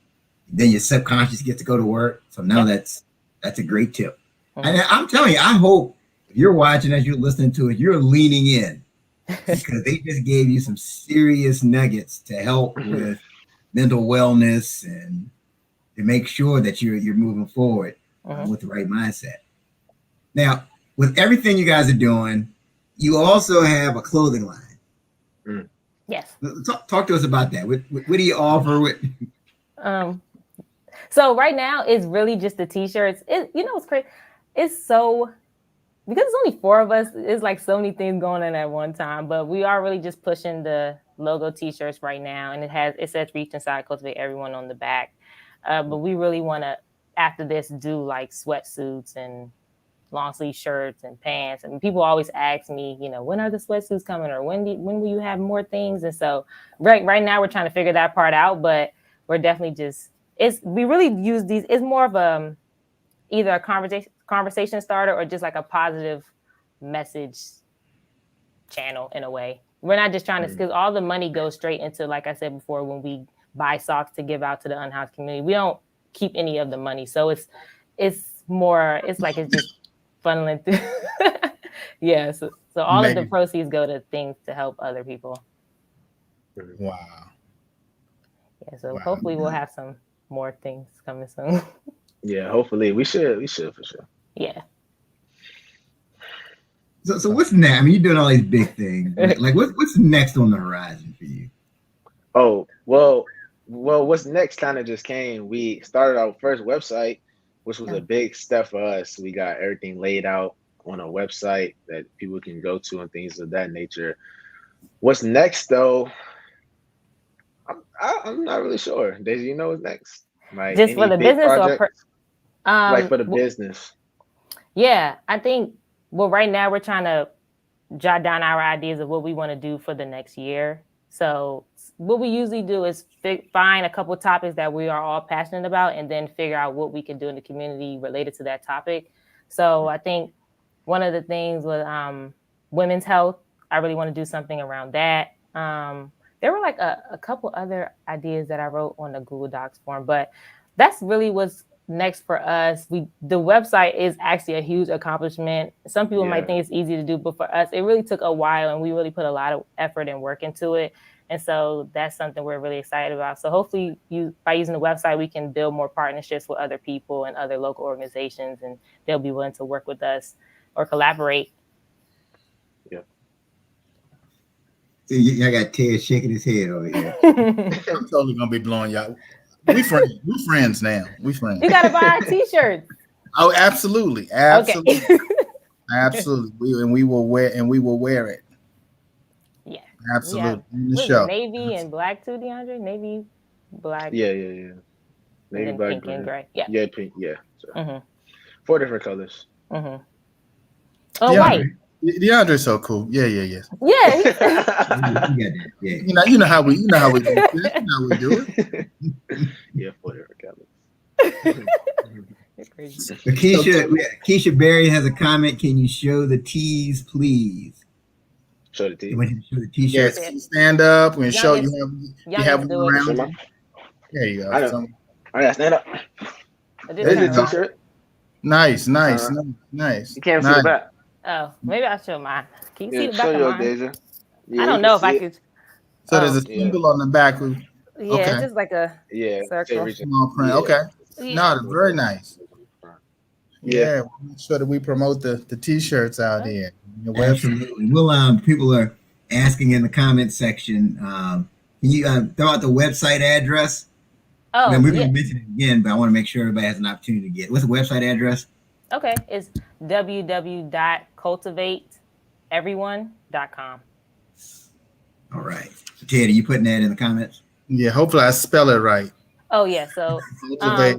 then your subconscious gets to go to work. So now that's a great tip. And I'm telling you, I hope if you're watching, as you're listening to it, you're leaning in because they just gave you some serious nuggets to help with mental wellness and to make sure that you're moving forward with the right mindset. Now, with everything you guys are doing, you also have a clothing line. Yes. Talk to us about that. What do you offer? So right now it's really just the t-shirts. It's crazy. It's so, because it's only 4 of us, it's like so many things going on at one time, but we are really just pushing the logo t-shirts right now. And it says Reach Inside, Cultivate Everyone on the back. But we really want to, after this, do like sweatsuits and long sleeve shirts and pants. And people always ask me, when are the sweatsuits coming, or when will you have more things? And so right now we're trying to figure that part out, but we're definitely we really use these. It's more of either a conversation starter or just like a positive message channel in a way. We're not just trying to, because all the money goes straight into, like I said before, when we buy socks to give out to the unhoused community, we don't keep any of the money. So it's like it's just funneling through. Yeah. So all of the proceeds go to things to help other people. Wow. Yeah. So hopefully we'll have some more things coming soon. Yeah, hopefully we should for sure. Yeah. So what's next? I mean, you're doing all these big things. Like what's next on the horizon for you? Oh, well, what's next kind of just came. We started our first website, which was a big step for us. We got everything laid out on a website that people can go to and things of that nature. What's next though? I'm not really sure. Deja, you know what's next? Like just for the business projects? Like for the business. Yeah, I think, right now we're trying to jot down our ideas of what we want to do for the next year. So what we usually do is find a couple topics that we are all passionate about and then figure out what we can do in the community related to that topic. So I think one of the things with women's health, I really want to do something around that. There were like a couple other ideas that I wrote on the Google Docs form, but that's really what's next for us. The website is actually a huge accomplishment. Some people might think it's easy to do, but for us, it really took a while and we really put a lot of effort and work into it. And so that's something we're really excited about. So hopefully by using the website, we can build more partnerships with other people and other local organizations, and they'll be willing to work with us or collaborate. Yeah. I got Ted shaking his head over here. I'm totally gonna be blowing y'all. We friends now. We friends. You gotta buy our t-shirts. Oh, absolutely. Okay. Absolutely. We will wear it. Yeah. Absolutely. Navy and black too, DeAndre? Navy, black. Yeah. Navy, black, pink and gray. Yeah. Yeah, pink. Yeah. So 4 different colors. Oh, white. DeAndre's so cool. Yeah. Yeah. You know how we do it. Yeah, 4 different colors. Crazy. Keisha Berry has a comment. Can you show the tees, please? Show the tees. You want to show the t-shirts? Yes, stand up. We're gonna show you have one around you. There you go. I gotta stand up. There's a t-shirt. Nice. You can't see the back. Oh, maybe I'll show mine. Can you see the back of mine? Deja. Yeah, I don't know if I could. So there's a symbol on the back. It's just like a circle. Print. Okay. No, very nice. Yeah, we'll make sure that we promote the t-shirts out here. Absolutely. Well, people are asking in the comment section. Can you throw out the website address? Oh, we're going to mention it again, but I want to make sure everybody has an opportunity to get it. What's the website address? Okay, it's www.cultivateeveryone.com. All right. So, Ted, are you putting that in the comments? Yeah, hopefully I spell it right. Oh, yeah. So, yeah.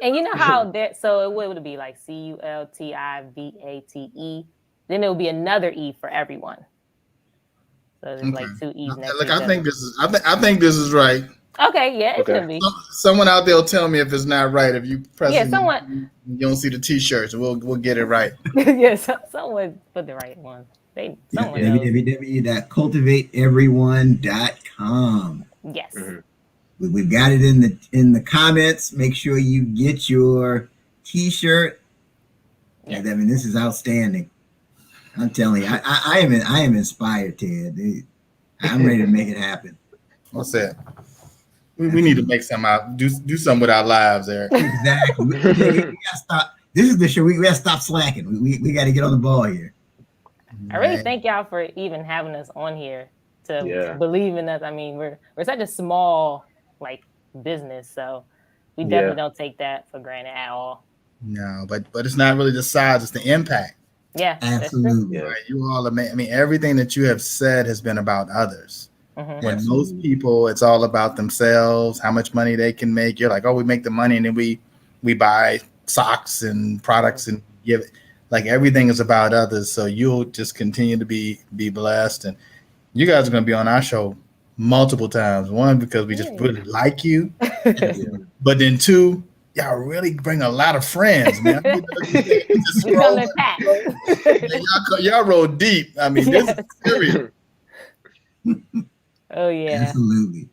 And you know how that, so it would be like CULTIVATE. Then it would be another E for everyone. So there's like 2 E's next to each other. I think this is right. Okay, yeah, it's gonna be. Someone out there will tell me if it's not right. If you press you don't see the t-shirts, we'll get it right. Yes, someone put the right one. www.cultivateeveryone.com. Yes. We've got it in the comments. Make sure you get your t-shirt. Yeah. I mean, this is outstanding. I'm telling you, I am inspired, Ted. I'm ready to make it happen. What's that? We need to make something out. Do something with our lives, Eric. Exactly. We gotta stop. This is the show. We gotta stop slacking. We got to get on the ball here. I really thank y'all for even having us on here to believe in us. I mean, we're such a small business, so we definitely don't take that for granted at all. No, but it's not really the size; it's the impact. Yeah, absolutely. Right. You all, I mean, everything that you have said has been about others. Mm-hmm. When most people, it's all about themselves, how much money they can make. You're like, oh, we make the money, and then we buy socks and products and give it. Like everything is about others. So you'll just continue to be blessed, and you guys are going to be on our show multiple times. One, because we just really like you, but then two, y'all really bring a lot of friends, man. Y'all roll deep. I mean, this is serious. Oh yeah,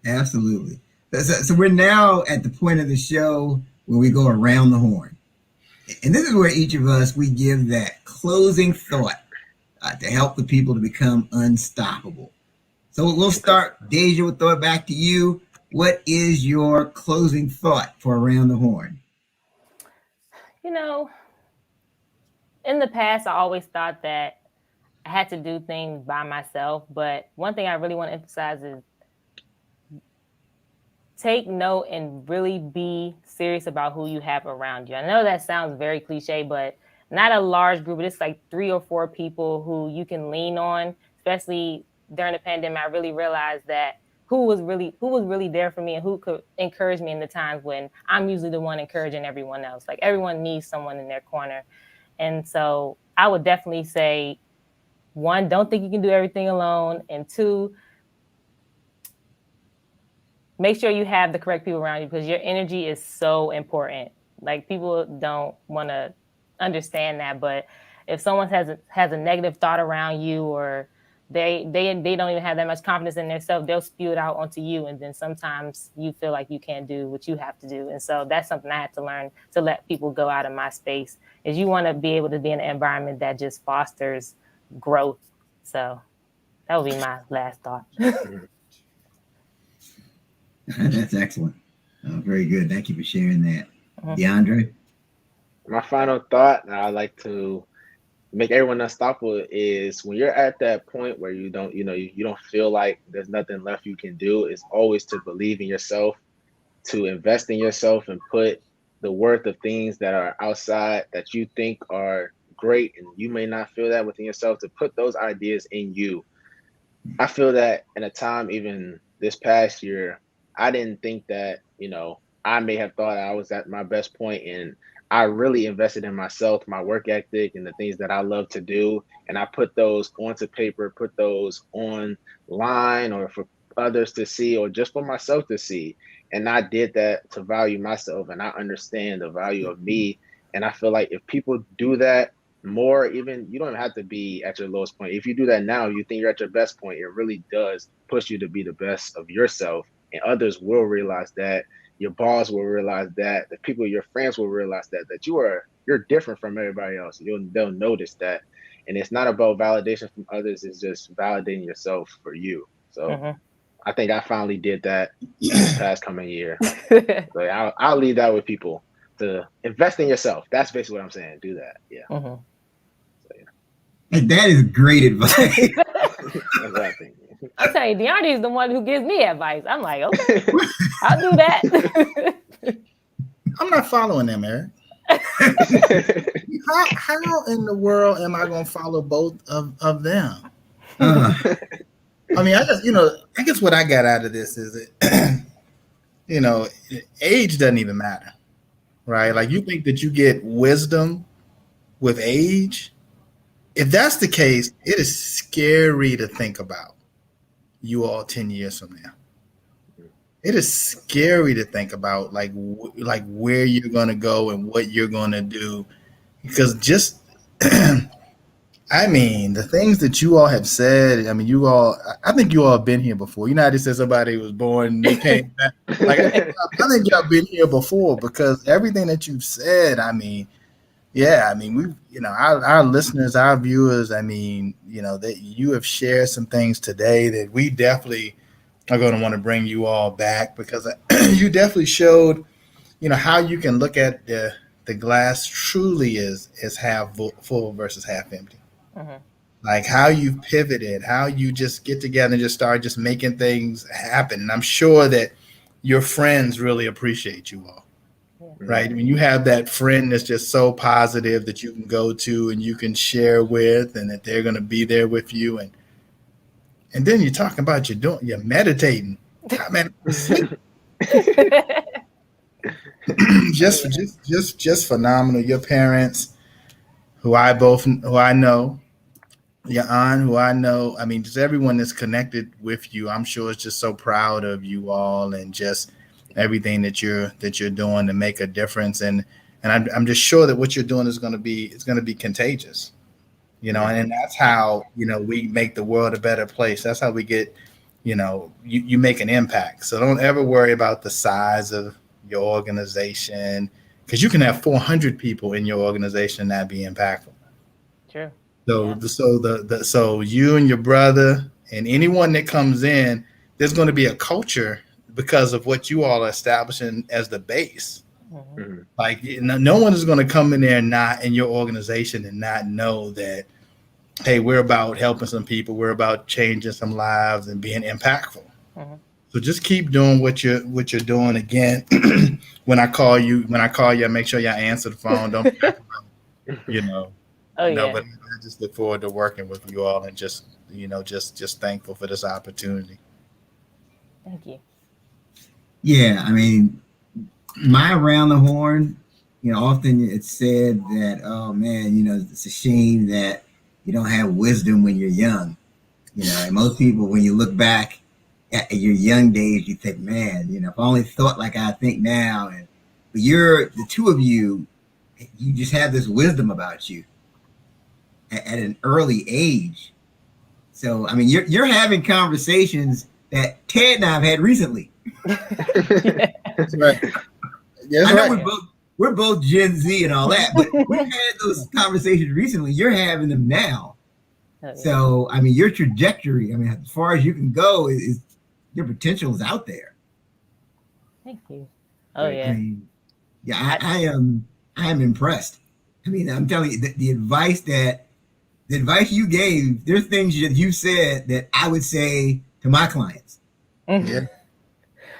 absolutely. So we're now at the point of the show where we go around the horn, and this is where each of us we give that closing thought to help the people to become unstoppable. So we'll start. Deja, we'll throw it back to you. What is your closing thought for Around the Horn? You know, in the past, I always thought that I had to do things by myself. But one thing I really want to emphasize is take note and really be serious about who you have around you. I know that sounds very cliche, but not a large group. It's like 3 or 4 people who you can lean on, especially during the pandemic. I really realized that who was really there for me and who could encourage me in the times when I'm usually the one encouraging everyone else. Like everyone needs someone in their corner. And so I would definitely say, 1, don't think you can do everything alone. And 2, make sure you have the correct people around you because your energy is so important. Like people don't want to understand that, but if someone has a negative thought around you or they don't even have that much confidence in themselves, they'll spew it out onto you. And then sometimes you feel like you can't do what you have to do. And so that's something I had to learn to let people go out of my space is you want to be able to be in an environment that just fosters growth. So that would be my last thought. That's excellent. Very good. Thank you for sharing that. DeAndre? My final thought, and I like to make everyone unstoppable, is when you're at that point where you don't feel like there's nothing left you can do, is always to believe in yourself, to invest in yourself and put the worth of things that are outside that you think are great and you may not feel that within yourself, to put those ideas in you. I feel that in a time, even this past year, I didn't think that, I may have thought I was at my best point, and I really invested in myself, my work ethic, and the things that I love to do. And I put those onto paper, put those online or for others to see, or just for myself to see. And I did that to value myself, and I understand the value of me. And I feel like if people do that more, even you don't have to be at your lowest point. If you do that now, you think you're at your best point, it really does push you to be the best of yourself. And others will realize that. Your boss will realize that. The people, your friends will realize that you're different from everybody else. They'll notice that. And it's not about validation from others. It's just validating yourself for you. So I think I finally did that this past coming year. So I'll leave that with people, to invest in yourself. That's basically what I'm saying. Do that. Yeah. So, yeah. And that is great advice. Exactly. I'm telling you, DeAndre is the one who gives me advice. I'm like, okay, I'll do that. I'm not following them, Eric. How in the world am I going to follow both of them? I mean, I guess what I got out of this is that, age doesn't even matter, right? Like you think that you get wisdom with age. If that's the case, it is scary to think about you all 10 years from now. It is scary to think about like where you're going to go and what you're going to do, because just, I mean, the things that you all have said, I mean, I think you all have been here before. You know how they said somebody was born and they came back. Like, I think y'all been here before, because everything that you've said, I mean, Yeah, I mean, our listeners, our viewers, I mean, that you have shared some things today that we definitely are going to want to bring you all back, because you definitely showed, how you can look at the glass truly is half full versus half empty. Mhm. Like how you pivoted, how you just get together and just start just making things happen. And I'm sure that your friends really appreciate you all. Right. When you have that friend that's just so positive that you can go to and you can share with, and that they're going to be there with you. And then you're talking about you're meditating. I mean, just phenomenal. Your parents, who I know, your aunt, who I know, I mean, just everyone that's connected with you, I'm sure is just so proud of you all, and just everything that you're doing to make a difference. And I'm just sure that what you're doing is going to be contagious, and that's how, we make the world a better place. That's how we get, you make an impact. So don't ever worry about the size of your organization, because you can have 400 people in your organization and that be impactful. True. So you and your brother and anyone that comes in, there's going to be a culture because of what you all are establishing as the base. Mm-hmm. Like, no one is going to come in there and not in your organization and not know that, hey, we're about helping some people, we're about changing some lives and being impactful. Mm-hmm. So just keep doing what you're doing. Again, when I call you, I make sure y'all answer the phone. Don't, Oh, yeah. But I just look forward to working with you all, and just thankful for this opportunity. Thank you. Yeah, I mean, my around the horn, often it's said that, oh man, it's a shame that you don't have wisdom when you're young. And most people, when you look back at your young days, you think, man, if I only thought like I think now. But the two of you just have this wisdom about you at an early age. So, I mean, you're having conversations that Ted and I have had recently. That's right. I know we're both Gen Z and all that, but we've had those conversations recently. You're having them now. Oh, yeah. So, I mean, your trajectory, I mean, as far as you can go, is your potential is out there. Thank you. Oh, yeah. I am impressed. I mean, I'm telling you, the advice you gave, there's things that you said that I would say to my clients. Yeah.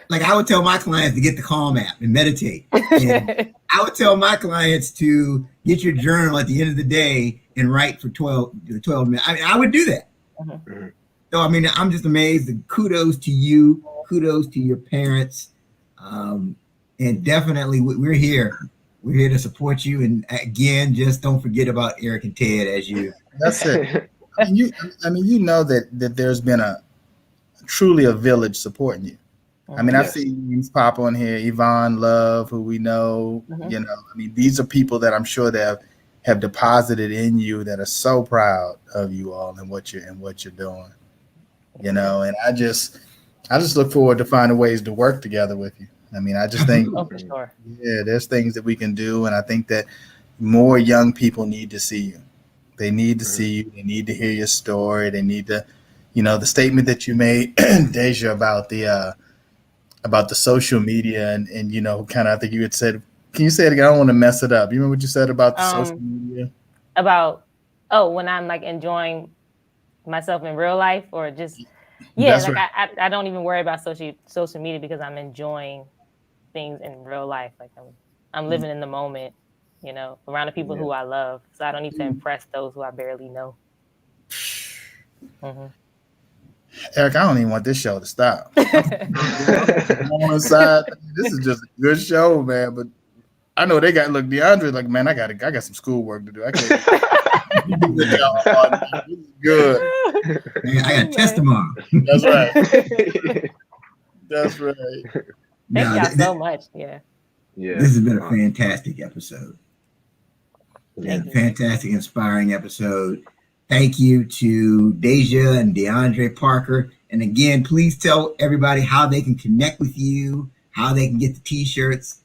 Like, I would tell my clients to get the Calm app and meditate. And I would tell my clients to get your journal at the end of the day and write for 12 minutes. I mean, I would do that. Mm-hmm. So, I mean, I'm just amazed. Kudos to you. Kudos to your parents. And definitely, we're here. We're here to support you. And again, just don't forget about Eric and Ted as you. That's it. I mean, that there's been truly a village supporting you. I mean, I've seen names pop on here, Yvonne Love, who we know, I mean, these are people that I'm sure that have deposited in you, that are so proud of you all and what you're doing, and I just look forward to finding ways to work together with you. I mean, I just think, for sure. Yeah, there's things that we can do. And I think that more young people need to see you. They need to see you. They need to hear your story. They need to, the statement that you made, Deja, about the social media and kind of, I think you had said, can you say it again? I don't want to mess it up. You remember what you said about the social media? About, when I'm like enjoying myself in real life, or just, like right. I don't even worry about social media, because I'm enjoying things in real life. Like I'm living in the moment, around the people who I love. So I don't need to impress those who I barely know. Mm-hmm. Eric, I don't even want this show to stop. On the side, this is just a good show, man. But I know they got DeAndre. Like, man, I got some schoolwork to do. I can't. This is good. Man, I got a test tomorrow. That's right. That's right. Thank y'all so much. Yeah. This has been a fantastic episode. Fantastic, inspiring episode. Thank you to Deja and DeAndre Parker. And again, please tell everybody how they can connect with you, how they can get the t-shirts.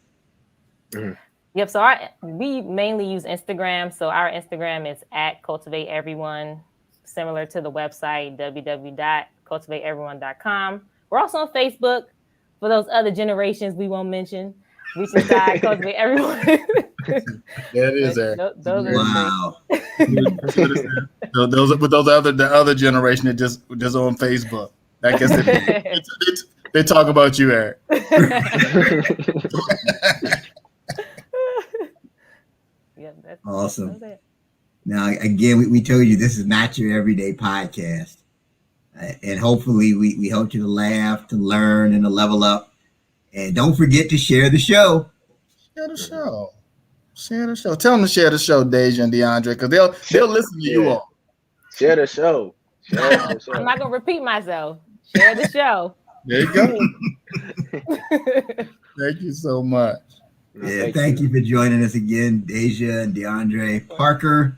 Yep. So we mainly use Instagram. So our Instagram is at Cultivate Everyone, similar to the website www.cultivateeveryone.com. We're also on Facebook for those other generations we won't mention. Reach inside, Cultivate Everyone. That is there. Those Wow. are the other generation that just on Facebook. I guess they talk about you, Eric. Yeah, awesome. Now, again, we told you this is not your everyday podcast. And hopefully we helped you to laugh, to learn, and to level up. And don't forget to share the show. Share the show. Share the show. Tell them to share the show, Deja and DeAndre, because they'll listen to you all. Share the show. I'm not gonna repeat myself. Share the show. There you go. Thank you so much. Yeah, thank you for joining us again, Deja and DeAndre. Parker,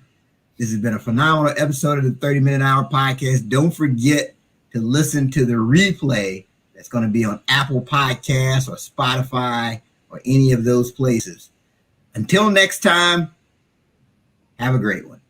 this has been a phenomenal episode of the 30-Minute Hour podcast. Don't forget to listen to the replay that's going to be on Apple Podcasts or Spotify or any of those places. Until next time, have a great one.